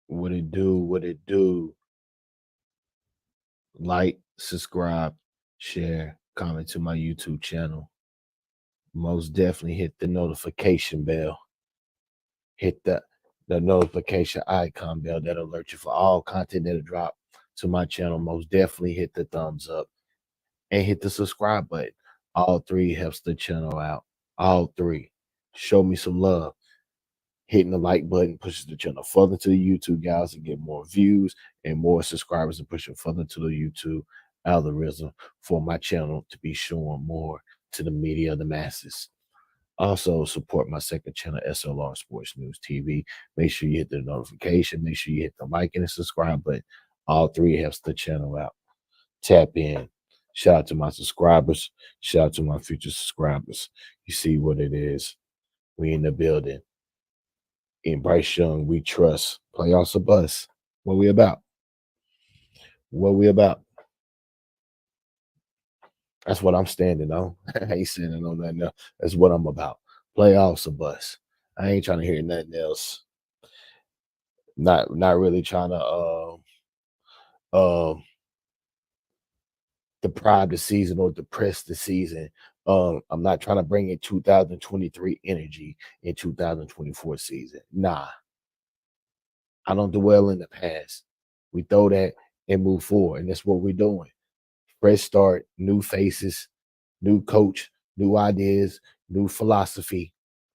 What it do? What it do? Like, subscribe, share, comment to my YouTube channel. Most definitely hit the notification bell. Hit the notification icon bell that alert you for all content that'll drop to my channel. Most definitely hit the thumbs up and hit the subscribe button. All three helps the channel out. All three. Show me some love. Hitting the like button pushes the channel further to the YouTube guys and get more views and more subscribers and push it further to the YouTube algorithm for my channel to be showing more to the media, the masses. Also, support my second channel, S.L.R Sports News TV. Make sure you hit the notification. Make sure you hit the like and the subscribe button. All three helps the channel out. Tap in. Shout out to my subscribers. Shout out to my future subscribers. You see what it is. We in the building. In Bryce Young, we trust. Playoffs or bust. What we about? What we about? That's what I'm standing on. I ain't standing on nothing else. That's what I'm about. Playoffs or bust. I ain't trying to hear nothing else. Not really trying to deprive the season or depress the season. I'm not trying to bring in 2023 energy in 2024 season. Nah. I don't dwell in the past. We throw that and move forward. And that's what we're doing. Fresh start, new faces, new coach, new ideas, new philosophy.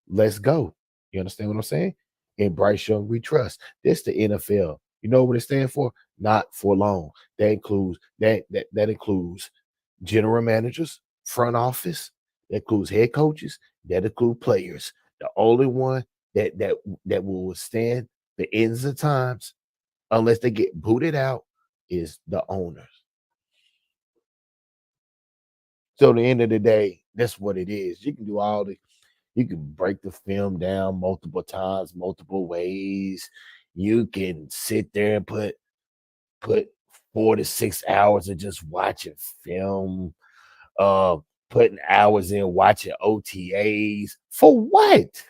Let's go. You understand what I'm saying? In Bryce Young, we trust. This the NFL. You know what it stands for? Not for long. That includes general managers, front office, That includes head coaches, that includes players. The only one that will withstand the ends of times, unless they get booted out, is the owners. So at the end of the day, that's what it is. You can do all the you can break the film down multiple times, multiple ways. You can sit there and put 4 to 6 hours of just watching film, uh, putting hours in watching OTAs. For what?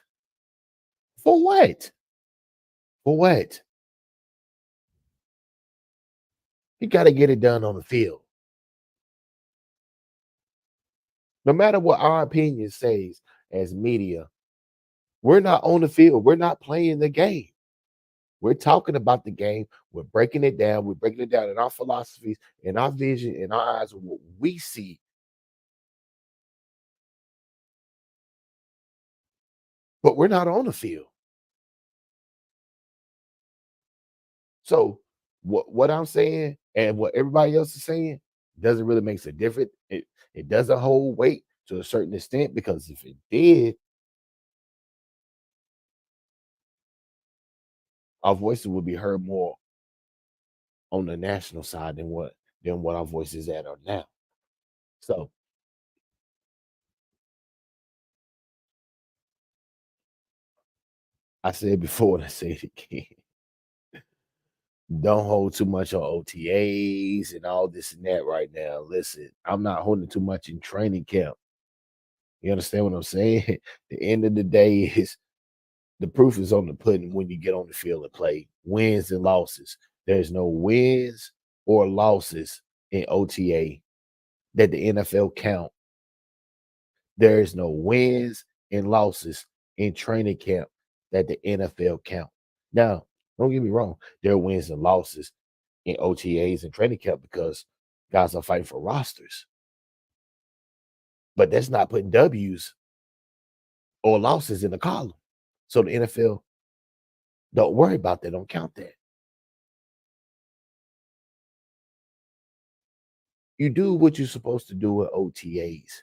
For what? For what? You got to get it done on the field. No matter what our opinion says as media, we're not on the field. We're not playing the game. We're talking about the game. We're breaking it down. We're breaking it down in our philosophies, in our vision, in our eyes, what we see, but we're not on the field. So what I'm saying and what everybody else is saying doesn't really make a difference. It doesn't hold weight to a certain extent, because if it did, our voices would be heard more on the national side than what our voices at are now. So I said before and I say it again. Don't hold too much on OTAs and all this and that right now. Listen, I'm not holding too much in training camp. You understand what I'm saying? The end of the day is the proof is on the pudding when you get on the field and play. Wins and losses. There's no wins or losses in OTA that the NFL count. There is no wins and losses in training camp that the NFL count. Now, don't get me wrong, there are wins and losses in OTAs and training camp because guys are fighting for rosters. But that's not putting W's or losses in the column. So the NFL don't worry about that, don't count that. You do what you're supposed to do with OTAs.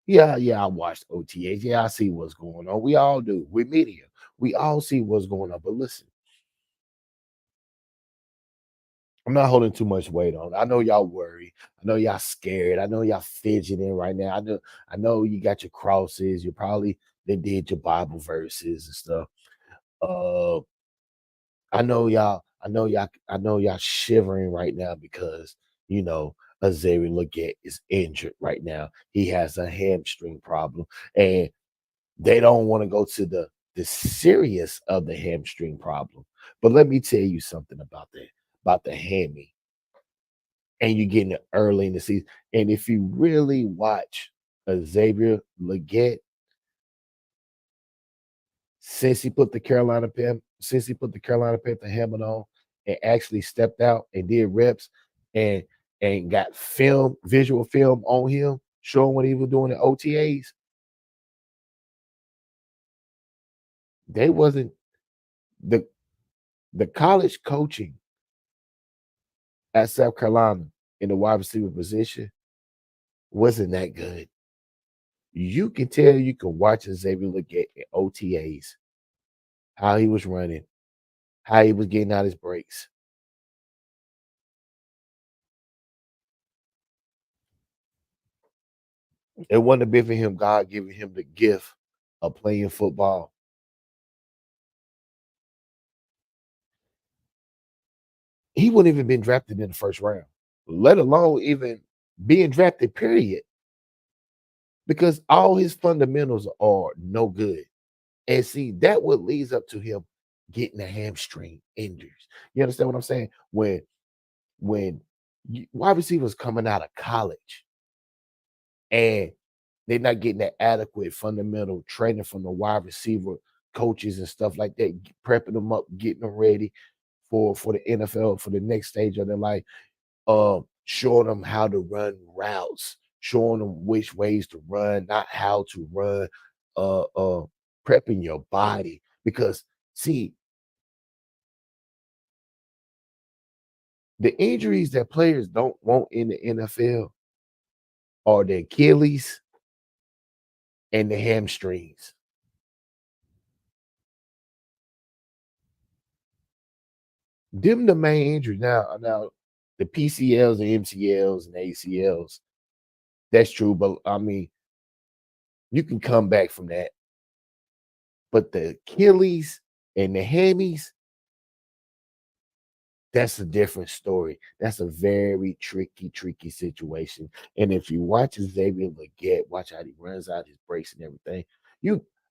Yeah, I watched OTAs. Yeah, I see what's going on. We all do. We're media. We all see what's going on. But listen, I'm not holding too much weight on it. I know y'all worry. I know y'all scared. I know y'all fidgeting right now. I know you got your crosses. You probably they did your Bible verses and stuff. Uh I know y'all shivering right now because Xavier Leggett is injured right now. He has a hamstring problem, and they don't want to go to the serious of the hamstring problem. But let me tell you something about the hammy, and you're getting it early in the season. And if you really watch Xavier Leggett since he put the Carolina Panther helmet on and actually stepped out and did reps and got visual film on him, showing what he was doing in OTAs, they wasn't the the college coaching at South Carolina in the wide receiver position wasn't that good. You can tell, you can watch Xavier Leggett at OTAs, how he was running, how he was getting out his breaks. It wouldn't have been for him, God giving him the gift of playing football. He wouldn't even been drafted in the first round, let alone even being drafted, period, because all his fundamentals are no good. And see, that what leads up to him getting a hamstring injuries. You understand what I'm saying? When wide receivers coming out of college and they're not getting that adequate fundamental training from the wide receiver coaches and stuff like that, prepping them up, getting them ready for the NFL, for the next stage of their life, showing them how to run routes, showing them which ways to run, not how to run, uh, uh, prepping your body. Because see, the injuries that players don't want in the NFL are the Achilles, and the hamstrings. Them the main injuries. Now the PCLs, the MCLs, and ACLs. That's true, but I mean, you can come back from that. But the Achilles and the hammies, that's a different story. That's a very tricky situation. And if you watch Xavier Leggett, watch how he runs out his breaks and everything.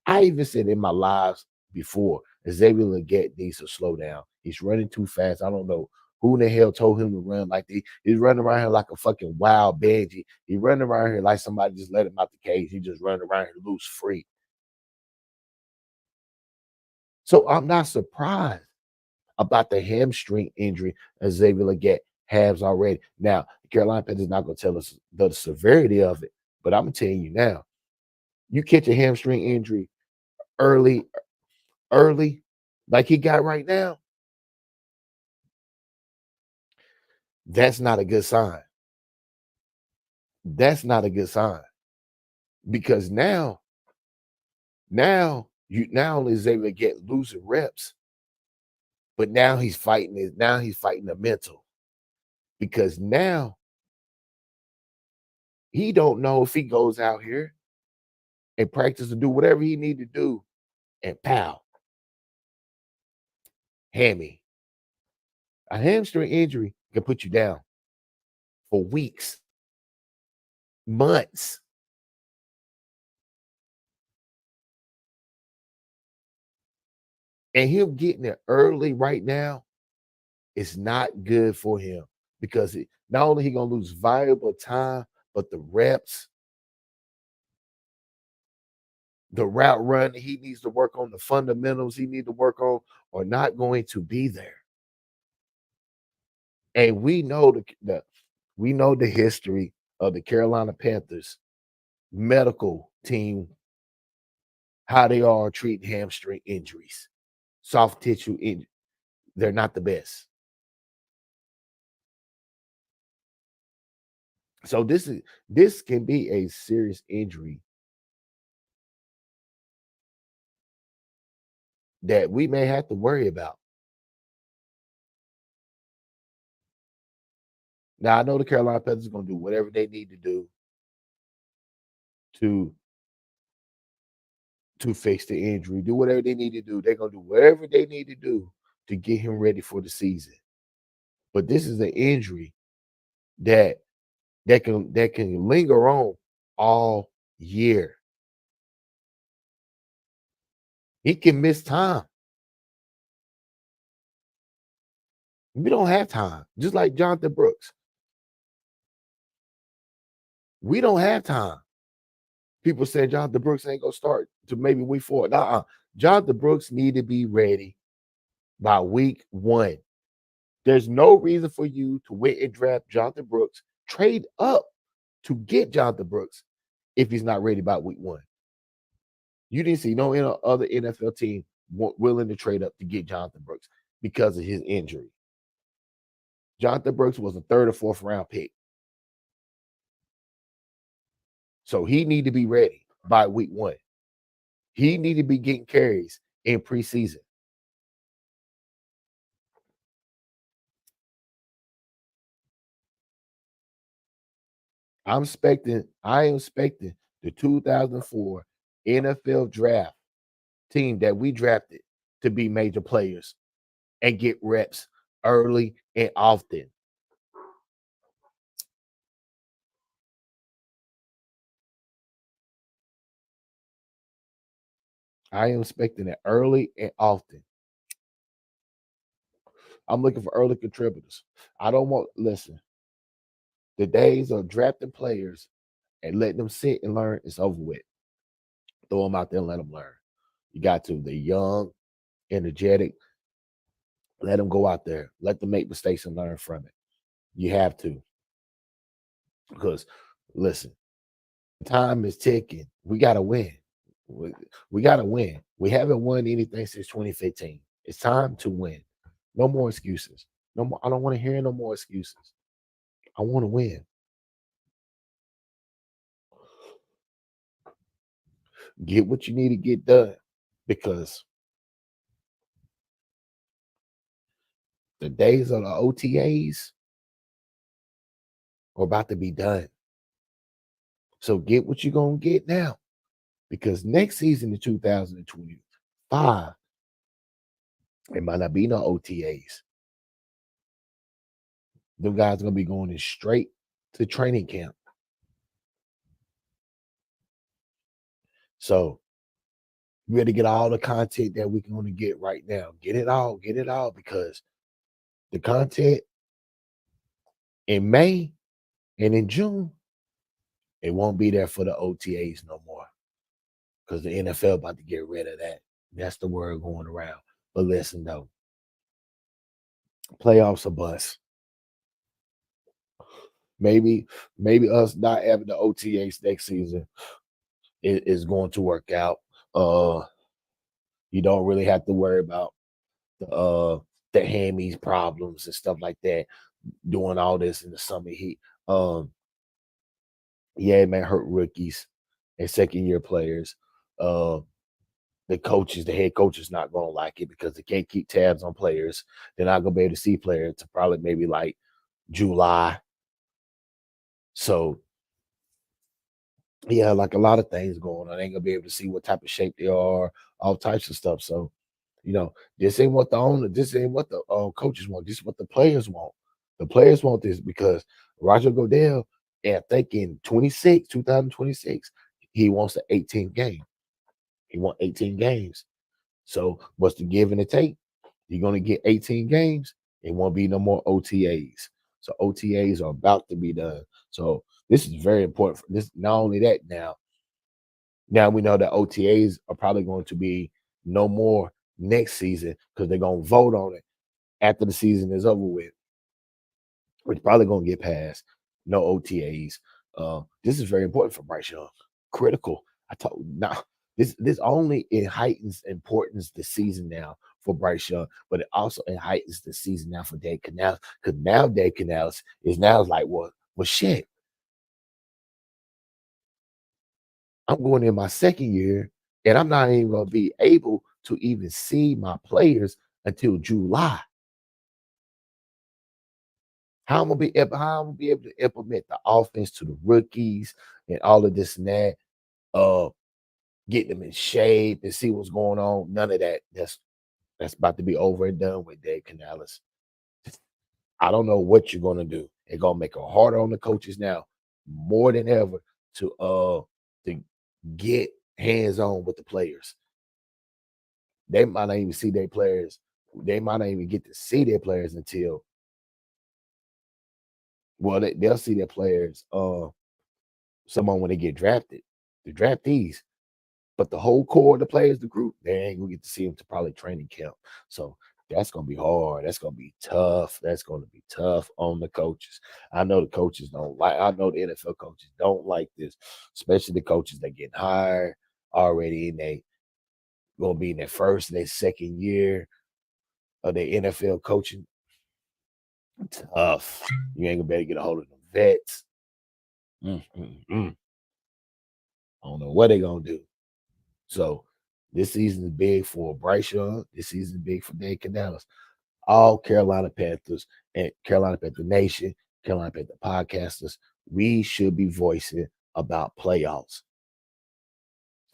I even said in my lives before, Xavier Leggett needs to slow down. He's running too fast. I don't know who in the hell told him to run like this. He's running around here like a fucking wild Benji. He's running around here like somebody just let him out the cage. He just running around here loose free. So I'm not surprised about the hamstring injury that Xavier Leggett has already. Now, the Carolina Panthers not going to tell us the severity of it, but I'm telling you now, you catch a hamstring injury early, like he got right now, that's not a good sign. That's not a good sign because you not only is Xavier Leggett losing reps, but now he's fighting it. Now he's fighting the mental because now he don't know if he goes out here and practice to do whatever he need to do, and pow, hammy. A hamstring injury can put you down for weeks, months. And him getting it early right now is not good for him because not only he gonna lose valuable time, but the reps, the route run he needs to work on, the fundamentals he need to work on are not going to be there. And we know the history of the Carolina Panthers medical team, how they are treating hamstring injuries, soft tissue injury. They're not the best. So this can be a serious injury that we may have to worry about. Now I know the Carolina Panthers are going to do whatever they need to do to fix the injury, do whatever they need to do. They're going to do whatever they need to do to get him ready for the season. But this is an injury that can linger on all year. He can miss time. We don't have time. Just like Jonathan Brooks. We don't have time. People say Jonathan Brooks ain't gonna start to maybe week 4. Nuh-uh. Jonathan Brooks need to be ready by week 1. There's no reason for you to wait and draft Jonathan Brooks, trade up to get Jonathan Brooks if he's not ready by week 1. You didn't see no other NFL team willing to trade up to get Jonathan Brooks because of his injury. Jonathan Brooks was a 3rd or 4th round pick. So he need to be ready by week 1. He need to be getting carries in preseason. I am expecting the 2004 NFL draft team that we drafted to be major players and get reps early and often. I am expecting it early and often. I'm looking for early contributors. I don't want, listen, the days of drafting players and letting them sit and learn is over with. Throw them out there and let them learn. You got to. They're young, energetic. Let them go out there. Let them make mistakes and learn from it. You have to. Because, listen, time is ticking. We got to win. We got to win. We haven't won anything since 2015. It's time to win. No more excuses. No more. I don't want to hear no more excuses. I want to win. Get what you need to get done because the days of the OTAs are about to be done. So get what you're going to get now because next season in 2025, it might not be no OTAs. Them guys are going to be going in straight to training camp. So we had to get all the content that we can only get right now. Get it all because the content in May and in June, it won't be there for the OTAs no more because the NFL about to get rid of that. That's the word going around. But listen though, playoffs are bust. Maybe us not having the OTAs next season is going to work out. You don't really have to worry about the hammies problems and stuff like that. Doing all this in the summer heat. Yeah, it may hurt rookies and second year players. Uh, the head coach is not gonna like it because they can't keep tabs on players. They're not gonna be able to see players to probably maybe like July. So yeah, like a lot of things going on. They ain't gonna be able to see what type of shape they are, all types of stuff. So, this ain't what the owner, this ain't what the coaches want. This is what the players want. The players want this because Roger Goodell, I think in 2026, he wants an 18 game. He wants 18 games. So what's the give and the take? You're gonna get 18 games. It won't be no more OTAs. So OTAs are about to be done. So this is very important. For this not only that now we know that OTAs are probably going to be no more next season because they're gonna vote on it after the season is over with. It's probably gonna get passed. No OTAs. This is very important for Bryce Young. Critical. I told now this only it heightens importance this season now for Bryce Young, but it also it heightens the season now for Dave Canales because now Dave Canales is now like well shit. I'm going in my second year and I'm not even gonna be able to even see my players until July. How I'm gonna be able to implement the offense to the rookies and all of this and that, uh, get them in shape and see what's going on. None of that. That's about to be over and done with Dave Canales. I don't know what you're gonna do. It's gonna make it harder on the coaches now, more than ever, to get hands on with the players. They might not even see their players. They might not even get to see their players until they'll see their players. Someone when they get drafted, the draftees. But the whole core of the players, the group, they ain't gonna get to see them to probably training camp. So that's gonna be hard. That's gonna be tough. That's gonna be tough on the coaches. I know the coaches don't like. I know the NFL coaches don't like this, especially the coaches that get hired already and they gonna be in their first and their second year of their NFL coaching. Tough. You ain't gonna be able to get a hold of the vets. I don't know what they gonna do. So this season is big for Bryce Young. This season is big for Dave Canales. All Carolina Panthers and Carolina Panther Nation, Carolina Panther podcasters, we should be voicing about playoffs.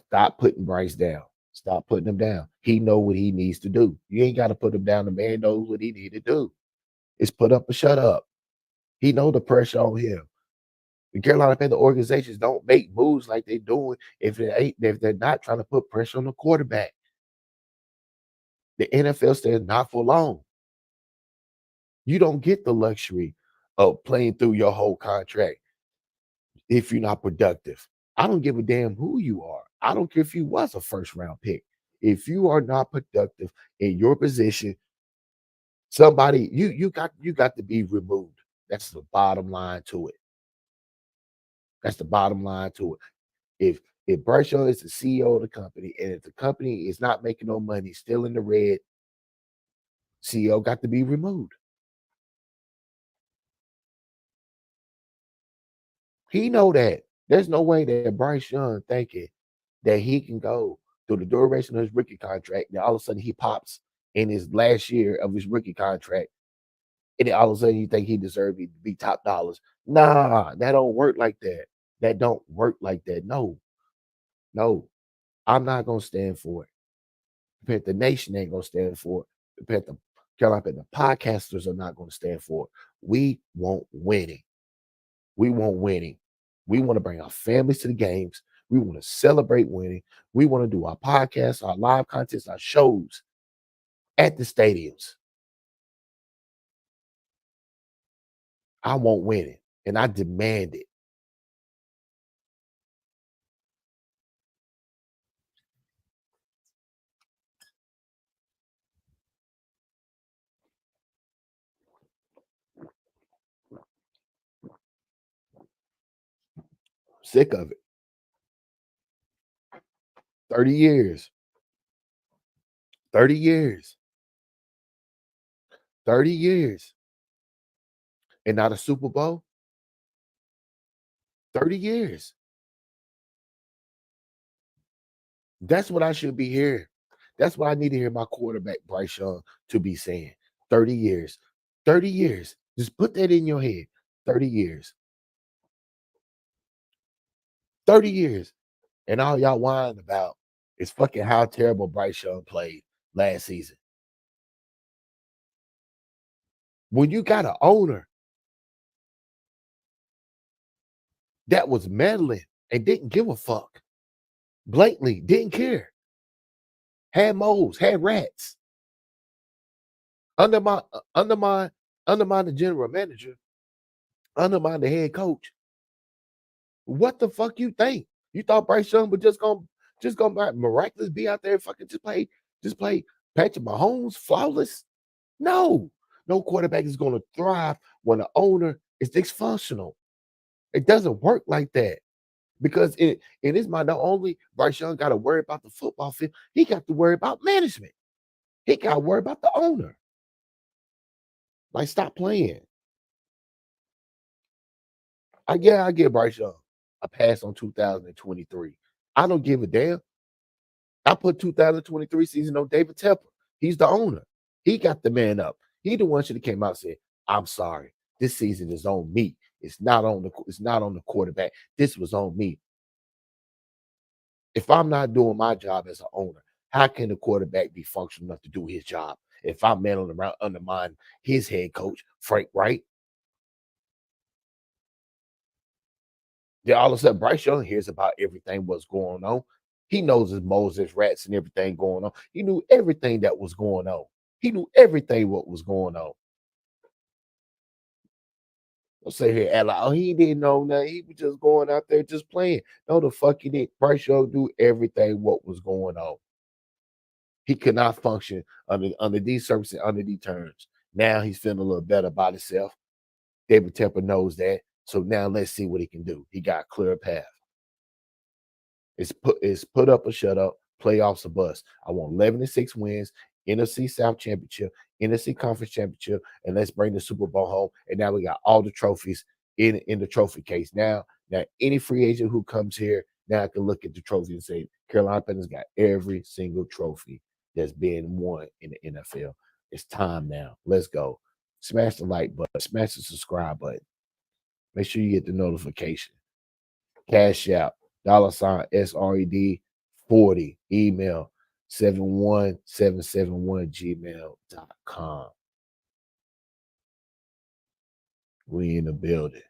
Stop putting Bryce down. Stop putting him down. He know what he needs to do. You ain't got to put him down. The man knows what he need to do. It's put up or shut up. He know the pressure on him. The Carolina Panther organizations don't make moves like they're doing if they're not trying to put pressure on the quarterback. The NFL stands not for long. You don't get the luxury of playing through your whole contract if you're not productive. I don't give a damn who you are. I don't care if you was a first round pick. If you are not productive in your position, somebody you got to be removed. That's the bottom line to it. That's the bottom line to it. If Bryce Young is the CEO of the company and if the company is not making no money, still in the red, CEO got to be removed. He know that. There's no way that Bryce Young thinking that he can go through the duration of his rookie contract. Then all of a sudden he pops in his last year of his rookie contract, and then all of a sudden you think he deserves to be top dollars. Nah, that don't work like that. That don't work like that. No, no, I'm not gonna stand for it. The Nation ain't gonna stand for it. The Carolina the podcasters are not gonna stand for it. We want winning. We want winning. We want to bring our families to the games. We want to celebrate winning. We want to do our podcasts, our live contests, our shows at the stadiums. I want winning, and I demand it. Sick of it. 30 years. 30 years. 30 years. And not a Super Bowl? 30 years. That's what I should be hearing. That's what I need to hear my quarterback, Bryce Young, to be saying. 30 years. 30 years. Just put that in your head. 30 years. 30 years. And all y'all whining about is fucking how terrible Bryce Young played last season. When you got an owner that was meddling and didn't give a fuck, blatantly didn't care, had moles, had rats, undermine the general manager, undermine the head coach. What the fuck you think? You thought Bryce Young was just gonna miraculous be out there and fucking just play Patrick Mahomes flawless? No quarterback is gonna thrive when the owner is dysfunctional. It doesn't work like that. Because in his mind, not only Bryce Young got to worry about the football field, he got to worry about management. He got to worry about the owner. Like, stop playing. I give Bryce Young a pass on 2023. I don't give a damn. I put 2023 season on David Tepper. He's the owner. He got the man up. He the one should have came out and said, "I'm sorry. This season is on me. It's not on the quarterback. This was on me. If I'm not doing my job as an owner, how can the quarterback be functional enough to do his job? If I'm meddling around undermine his head coach, Frank Wright, then all of a sudden Bryce Young hears about everything what's going on. He knows his moles, his rats, and everything going on. He knew everything that was going on. He knew everything what was going on. Don't say here, act like, oh, he didn't know nothing. He was just going out there just playing. No, the fuck he did. Bryce Young knew everything what was going on. He could not function under these circumstances, under these terms. Now he's feeling a little better about himself. David Tepper knows that. So now let's see what he can do. He got a clear path. It's put up or shut up, playoffs or bust. I want 11-6 wins, NFC South Championship, NFC Conference Championship, and let's bring the Super Bowl home. And now we got all the trophies in the trophy case. Now any free agent who comes here, now I can look at the trophy and say, Carolina Panthers got every single trophy that's being won in the NFL. It's time now. Let's go. Smash the like button, smash the subscribe button. Make sure you get the notification. Cash out, $ SRED 40, email 71771 gmail.com. We in the building.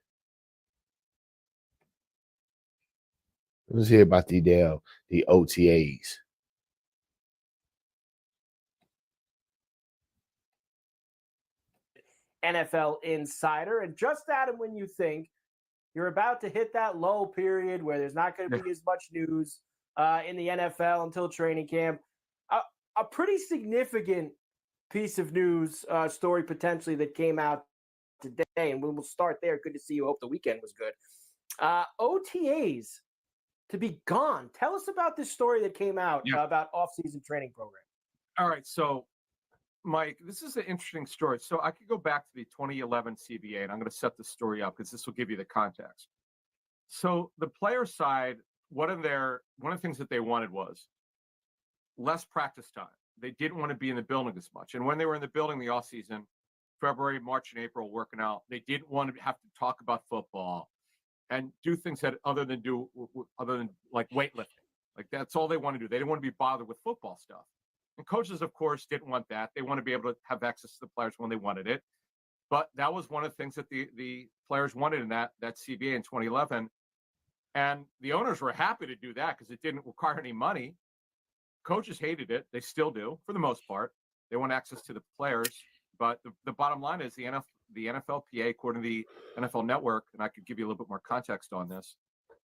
Let's hear about the OTAs. NFL Insider. And just Adam, when you think you're about to hit that lull period where there's not going to be as much news in the NFL until training camp, a pretty significant piece of news story potentially that came out today, and we'll start there. Good to see you. Hope the weekend was good. OTAs to be gone. Tell us about this story that came out about off-season training program. All right, so Mike, this is an interesting story. So I could go back to the 2011 CBA, and I'm going to set the story up because this will give you the context. So the player side one of the things that they wanted was less practice time. They didn't want to be in the building as much. And when they were in the building the off season, February, March, and April working out, they didn't want to have to talk about football and do things that other than like weightlifting. Like that's all they want to do. They didn't want to be bothered with football stuff. And coaches, of course, didn't want that. They want to be able to have access to the players when they wanted it. But that was one of the things that the players wanted in that CBA in 2011. And the owners were happy to do that because it didn't require any money. Coaches hated it. They still do, for the most part. They want access to the players. But the bottom line is the NFLPA, according to the NFL Network, and I could give you a little bit more context on this,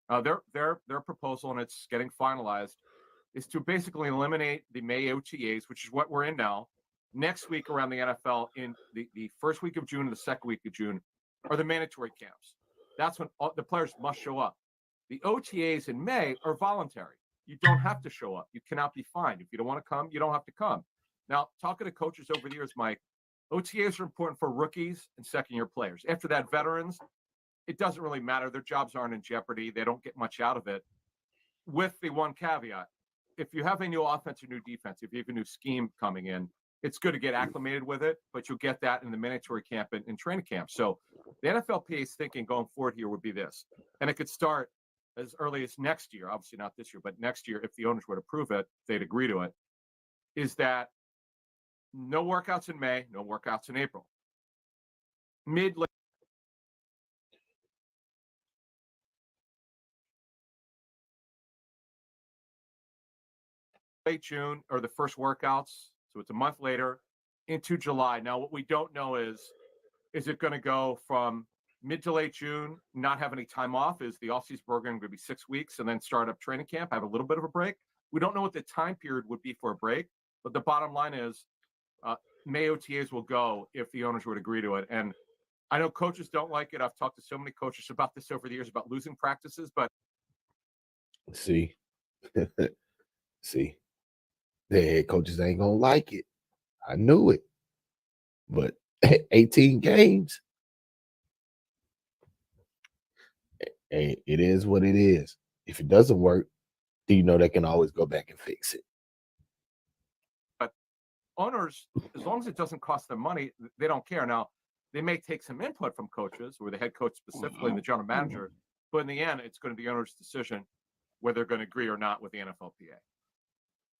their proposal, and it's getting finalized, is to basically eliminate the May OTAs, which is what we're in now. Next week around the NFL, in the first week of June and the second week of June, are the mandatory camps. That's when the players must show up. The OTAs in May are voluntary. You don't have to show up. You cannot be fined. If you don't want to come, you don't have to come. Now, talking to coaches over the years, Mike, OTAs are important for rookies and second-year players. After that, veterans, it doesn't really matter. Their jobs aren't in jeopardy. They don't get much out of it. With the one caveat, if you have a new offense or new defense, if you have a new scheme coming in, it's good to get acclimated with it, but you'll get that in the mandatory camp and in training camp. So the NFLPA's thinking going forward here would be this, and it could start as early as next year, obviously not this year, but next year, if the owners would approve it, they'd agree to it, is that no workouts in May, no workouts in April. Late June or the first workouts, so it's a month later, into July. Now, what we don't know is it going to go from mid to late June, not have any time off? Is the off-season program going to be 6 weeks and then start up training camp, have a little bit of a break? We don't know what the time period would be for a break, but the bottom line is May OTAs will go if the owners would agree to it. And I know coaches don't like it. I've talked to so many coaches about this over the years, about losing practices, but see, see, the head coaches ain't gonna like it. I knew it. But 18 games, it is what it is. If it doesn't work, then you know they can always go back and fix it. But owners, as long as it doesn't cost them money, they don't care. Now, they may take some input from coaches or the head coach specifically and the general manager, but in the end, it's going to be the owner's decision whether they're going to agree or not with the NFLPA.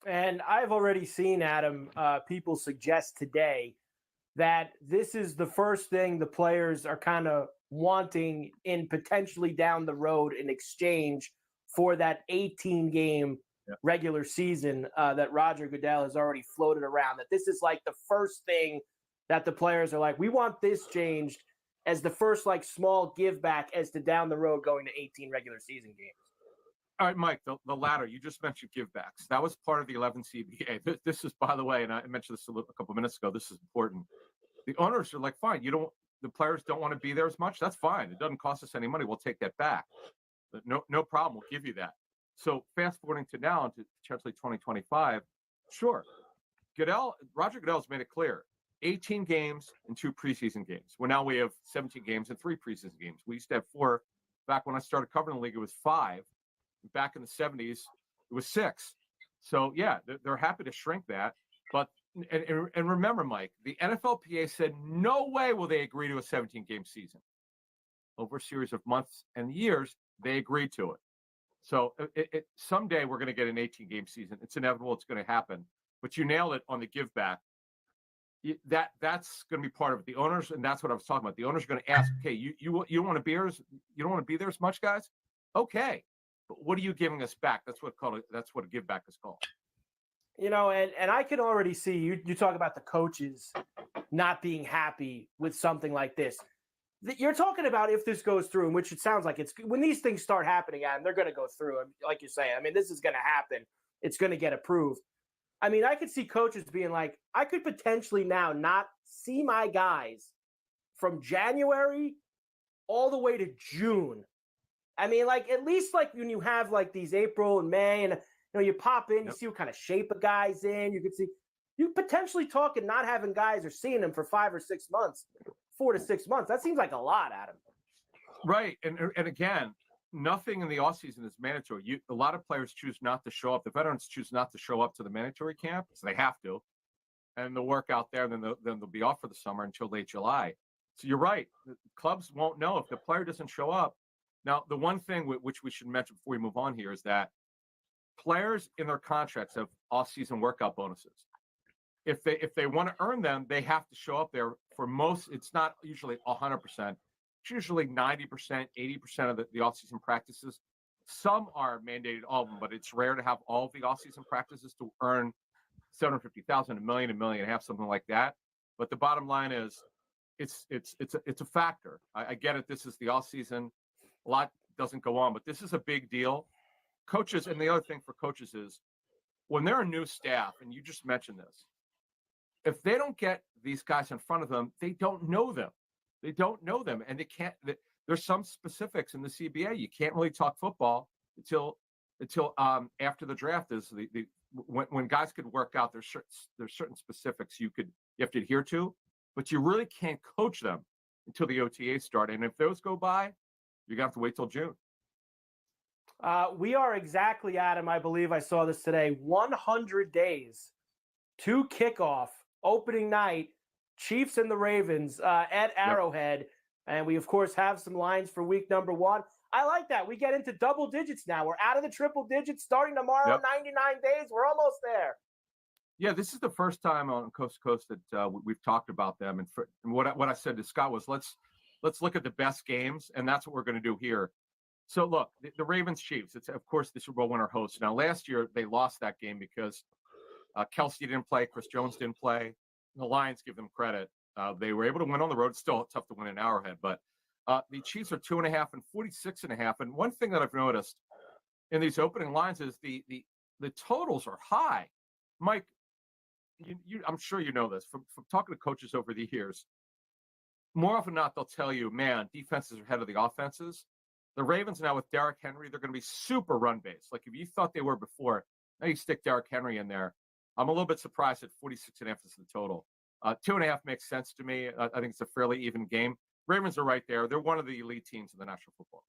And I've already seen, Adam, people suggest today that this is the first thing the players are kind of wanting in potentially down the road in exchange for that 18-game regular season that Roger Goodell has already floated around. That this is like the first thing that the players are like, we want this changed as the first like small give back as to down the road going to 18 regular season games. All right, Mike, the latter, you just mentioned givebacks. That was part of the 11 CBA. This is, by the way, and I mentioned this a couple of minutes ago, this is important. The owners are like, fine, the players don't want to be there as much. That's fine. It doesn't cost us any money. We'll take that back. No problem. We'll give you that. So fast forwarding to now, to potentially 2025, sure. Roger Goodell's made it clear. 18 games and 2 preseason games. Well, now we have 17 games and 3 preseason games. We used to have 4. Back when I started covering the league, it was 5. Back in the 70s, it was 6. So, yeah, they're happy to shrink that. But and remember, Mike, the NFLPA said no way will they agree to a 17-game season. Over a series of months and years, they agreed to it. So someday we're going to get an 18-game season. It's inevitable. It's going to happen. But you nailed it on the give back. That's going to be part of it. The owners, and that's what I was talking about. The owners are going to ask, okay, you don't want to be there? You don't want to be there as much, guys? Okay. But what are you giving us back? That's what a give back is called. You know, and I can already see you talk about the coaches not being happy with something like this. You're talking about if this goes through, in which it sounds like it's when these things start happening, Adam, they're going to go through. And like you say, I mean, this is going to happen. It's going to get approved. I mean, I could see coaches being like, I could potentially now not see my guys from January all the way to June. I mean, like at least like when you have like these April and May and you pop in, you see what kind of shape a guy's in. You could see you potentially talking not having guys or seeing them for 5 or 6 months, 4 to 6 months. That seems like a lot, Adam. Right. And again, nothing in the offseason is mandatory. A lot of players choose not to show up. The veterans choose not to show up to the mandatory camp, so they have to, and they'll work out there. Then they'll be off for the summer until late July. So you're right. The clubs won't know if the player doesn't show up. Now, the one thing which we should mention before we move on here is that players in their contracts have off-season workout bonuses. If they want to earn them, they have to show up there for most. It's not usually 100%. It's usually 90%, 80% of the off-season practices. Some are mandated, all of them, but it's rare to have all of the off-season practices to earn $750,000, $1 million, $1.5 million, something like that. But the bottom line is, it's a factor. I get it. This is the off-season. A lot doesn't go on, but this is a big deal. Coaches, and the other thing for coaches is when they're a new staff, and you just mentioned this, if they don't get these guys in front of them, they don't know them. They don't know them, and they can't. There's some specifics in the CBA. You can't really talk football until after the draft. Is when guys could work out. There's certain specifics you have to adhere to, but you really can't coach them until the OTAs start. And if those go by, you're gonna have to wait till June. We are exactly, Adam, I believe I saw this today, 100 days to kickoff opening night, Chiefs and the Ravens at Arrowhead. And we, of course, have some lines for week number 1. I like that. We get into double digits now. We're out of the triple digits starting tomorrow, 99 days. We're almost there. Yeah, this is the first time on Coast to Coast that we've talked about them. And what I said to Scott was, let's look at the best games, and that's what we're going to do here. So, look, the Ravens-Chiefs, it's, of course, the Super Bowl winner hosts. Now, last year, they lost that game because Kelsey didn't play, Chris Jones didn't play. The Lions give them credit. They were able to win on the road. It's still tough to win in Arrowhead, but the Chiefs are 2.5 and 46.5. And one thing that I've noticed in these opening lines is the totals are high. Mike, I'm sure you know this from talking to coaches over the years. More often than not, they'll tell you, man, defenses are ahead of the offenses. The Ravens now with Derrick Henry, they're going to be super run-based. Like if you thought they were before, now you stick Derrick Henry in there. I'm a little bit surprised at 46.5 is the total. 2.5 makes sense to me. I think it's a fairly even game. Ravens are right there. They're one of the elite teams in the National Football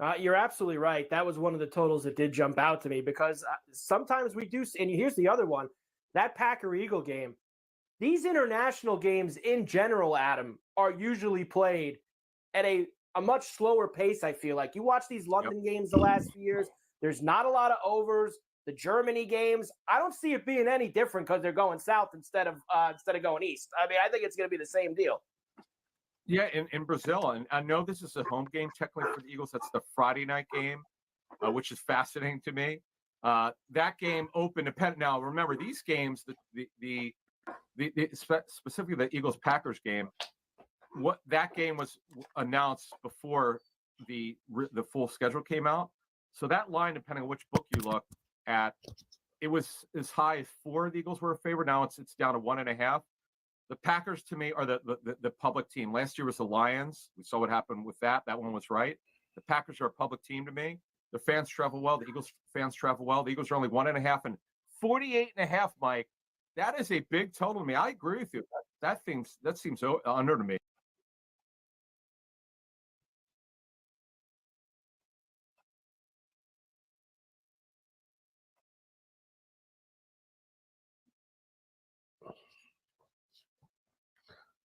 League. You're absolutely right. That was one of the totals that did jump out to me because sometimes we do. And here's the other one, that Packer-Eagle game. These international games in general, Adam, are usually played at a much slower pace, I feel like. You watch these London games the last few years, there's not a lot of overs. The Germany games, I don't see it being any different because they're going south instead of going east. I mean, I think it's going to be the same deal. Yeah, in Brazil, and I know this is a home game technically for the Eagles. That's the Friday night game, which is fascinating to me. That game opened. Now, remember these games, specifically the Eagles-Packers game. What that game was announced before the full schedule came out. So that line, depending on which book you look at, it was as high as 4. The Eagles were a favorite. Now it's down to 1.5. The Packers, to me, are the public team. Last year was the Lions. We saw what happened with that. That one was right. The Packers are a public team to me. The fans travel well. The Eagles fans travel well. The Eagles are only 1.5 and 48.5. Mike, that is a big total to me. I agree with you. That seems under to me.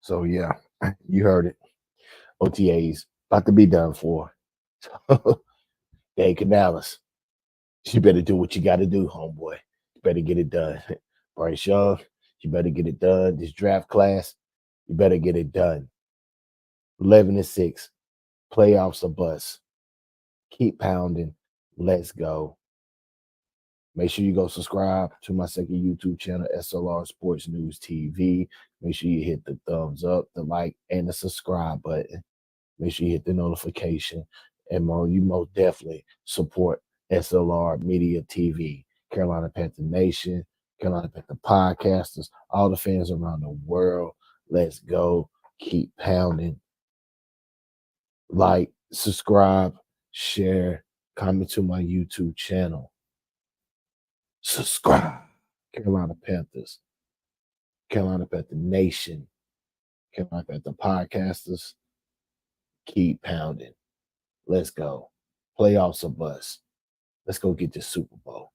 So yeah, you heard it. OTAs about to be done for. Dave Canales, you better do what you got to do, homeboy. You better get it done. Bryce Young, you better get it done. This draft class, you better get it done. 11-6, playoffs are bust. Keep pounding. Let's go. Make sure you go subscribe to my second YouTube channel, S.L.R Sports News TV. Make sure you hit the thumbs up, the like, and the subscribe button. Make sure you hit the notification. And you most definitely support S.L.R Media TV, Carolina Panther Nation, Carolina Panther Podcasters, all the fans around the world. Let's go. Keep pounding. Like, subscribe, share, comment to my YouTube channel. Subscribe. Carolina Panthers, Carolina Panther Nation, Carolina Panther Podcasters. Keep pounding. Let's go. Playoffs are bust. Let's go get the Super Bowl.